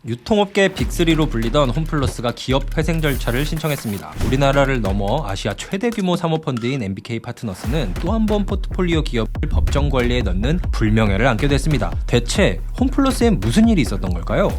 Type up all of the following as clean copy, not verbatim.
유통업계 빅3로 불리던 홈플러스가 기업 회생 절차를 신청했습니다. 우리나라를 넘어 아시아 최대 규모 사모펀드인 MBK 파트너스는 또 한 번 포트폴리오 기업을 법정 관리에 넣는 불명예를 안게 됐습니다. 대체 홈플러스엔 무슨 일이 있었던 걸까요?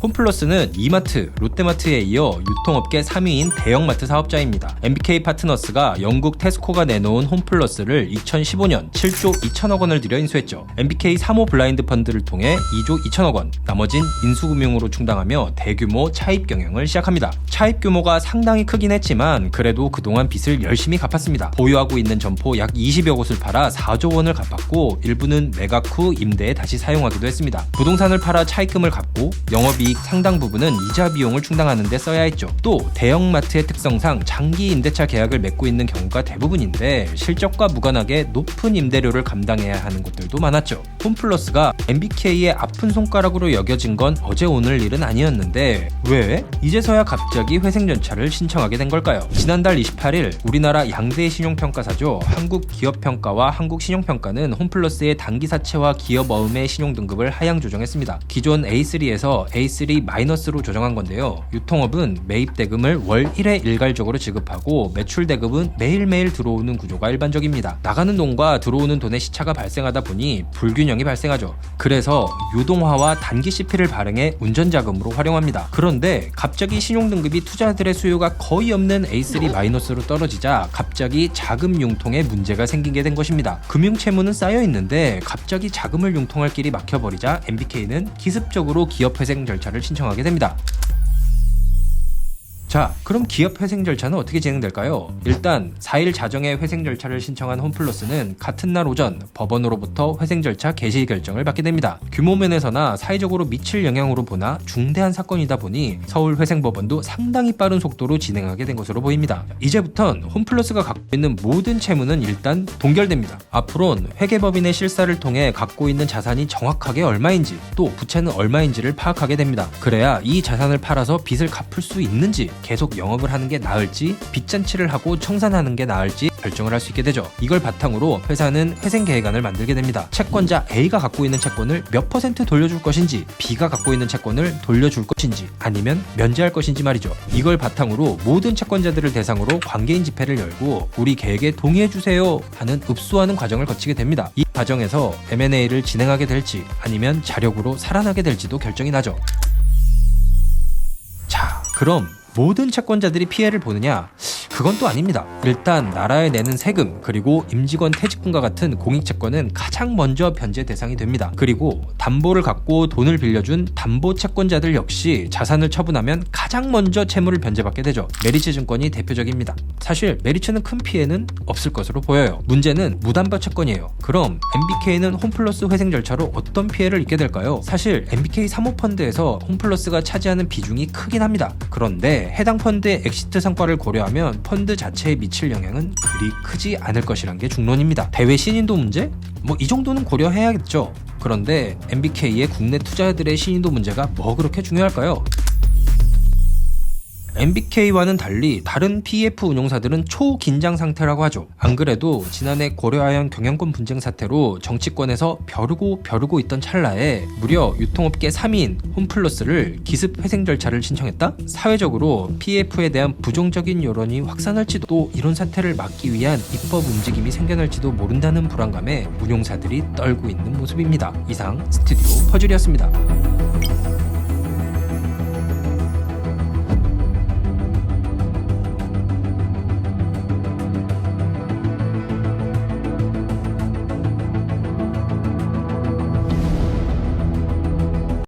홈플러스는 이마트, 롯데마트에 이어 유통업계 3위인 대형마트 사업자입니다. MBK 파트너스가 영국 테스코가 내놓은 홈플러스를 2015년 7조 2천억 원을 들여 인수했죠. MBK 사모 블라인드 펀드를 통해 2조 2천억 원, 나머진 인수금융으로 충당하며 대규모 차입 경영을 시작합니다. 차입 규모가 상당히 크긴 했지만 그래도 그동안 빚을 열심히 갚았습니다. 보유하고 있는 점포 약 20여 곳을 팔아 4조 원을 갚았고 일부는 매각 후 임대에 다시 사용하기도 했습니다. 부동산을 팔아 차입금을 갚고 영업이익 상당 부분은 이자 비용을 충당하는 데 써야 했죠. 또 대형마트의 특성상 장기 임대차 계약을 맺고 있는 경우가 대부분인데 실적과 무관하게 높은 임대료를 감당해야 하는 곳들도 많았죠. 홈플러스가 MBK의 아픈 손가락으로 여겨진 건 어제 오늘 일은 아니었는데 왜 이제서야 갑자기 회생 절차를 신청하게 된 걸까요? 지난달 28일 우리나라 양대 신용평가사죠. 한국기업평가와 한국신용평가는 홈플러스의 단기사채와 기업어음의 신용등급을 하향 조정했습니다. 기존 A3에서 A3 마이너스로 조정한 건데요. 유통업은 매입 대금을 월 1회 일괄적으로 지급하고 매출 대금은 매일매일 들어오는 구조가 일반적입니다. 나가는 돈과 들어오는 돈의 시차가 발생하다 보니 불균형이 발생하죠. 그래서 유동화와 단기 CP를 발행해 운전자금으로 활용합니다. 그런데 갑자기 신용등급이 투자들의 수요가 거의 없는 A3 마이너스로 떨어지자 갑자기 자금 융통에 문제가 생기게 된 것입니다. 금융채무는 쌓여 있는데 갑자기 자금을 융통할 길이 막혀버리자 MBK는 기습적으로 기업 회생 절차를 신청하게 됩니다. 자, 그럼 기업 회생 절차는 어떻게 진행될까요? 일단 4일 자정에 회생 절차를 신청한 홈플러스는 같은 날 오전 법원으로부터 회생 절차 개시 결정을 받게 됩니다. 규모 면에서나 사회적으로 미칠 영향으로 보나 중대한 사건이다 보니 서울회생법원도 상당히 빠른 속도로 진행하게 된 것으로 보입니다. 이제부턴 홈플러스가 갖고 있는 모든 채무는 일단 동결됩니다. 앞으론 회계법인의 실사를 통해 갖고 있는 자산이 정확하게 얼마인지 또 부채는 얼마인지를 파악하게 됩니다. 그래야 이 자산을 팔아서 빚을 갚을 수 있는지 계속 영업을 하는 게 나을지 빚잔치를 하고 청산하는 게 나을지 결정을 할 수 있게 되죠. 이걸 바탕으로 회사는 회생계획안을 만들게 됩니다. 채권자 A가 갖고 있는 채권을 몇 % 돌려줄 것인지 B가 갖고 있는 채권을 돌려줄 것인지 아니면 면제할 것인지 말이죠. 이걸 바탕으로 모든 채권자들을 대상으로 관계인 집회를 열고 우리 계획에 동의해주세요 하는 읍소하는 과정을 거치게 됩니다. 이 과정에서 M&A를 진행하게 될지 아니면 자력으로 살아나게 될지도 결정이 나죠. 자, 그럼 모든 채권자들이 피해를 보느냐? 그건 또 아닙니다. 일단 나라에 내는 세금 그리고 임직원 퇴직금과 같은 공익채권은 가장 먼저 변제 대상이 됩니다. 그리고 담보를 갖고 돈을 빌려준 담보 채권자들 역시 자산을 처분하면 가장 먼저 채무를 변제받게 되죠. 메리츠 증권이 대표적입니다. 사실 메리츠는 큰 피해는 없을 것으로 보여요. 문제는 무담보 채권이에요. 그럼 MBK는 홈플러스 회생 절차로 어떤 피해를 입게 될까요? 사실 MBK 사모펀드에서 홈플러스가 차지하는 비중이 크긴 합니다. 그런데 해당 펀드의 엑시트 성과를 고려하면 펀드 자체에 미칠 영향은 그리 크지 않을 것이란 게 중론입니다. 대외 신인도 문제? 이 정도는 고려해야겠죠. 그런데 MBK의 국내 투자자들의 신인도 문제가 뭐 그렇게 중요할까요? MBK와는 달리 다른 PEF 운용사들은 초긴장 상태라고 하죠. 안 그래도 지난해 고려아연 경영권 분쟁 사태로 정치권에서 벼르고 있던 찰나에 무려 유통업계 3위인 홈플러스를 기습 회생 절차를 신청했다? 사회적으로 PEF에 대한 부정적인 여론이 확산할지도 또 이런 사태를 막기 위한 입법 움직임이 생겨날지도 모른다는 불안감에 운용사들이 떨고 있는 모습입니다. 이상 스튜디오 퍼즐이었습니다.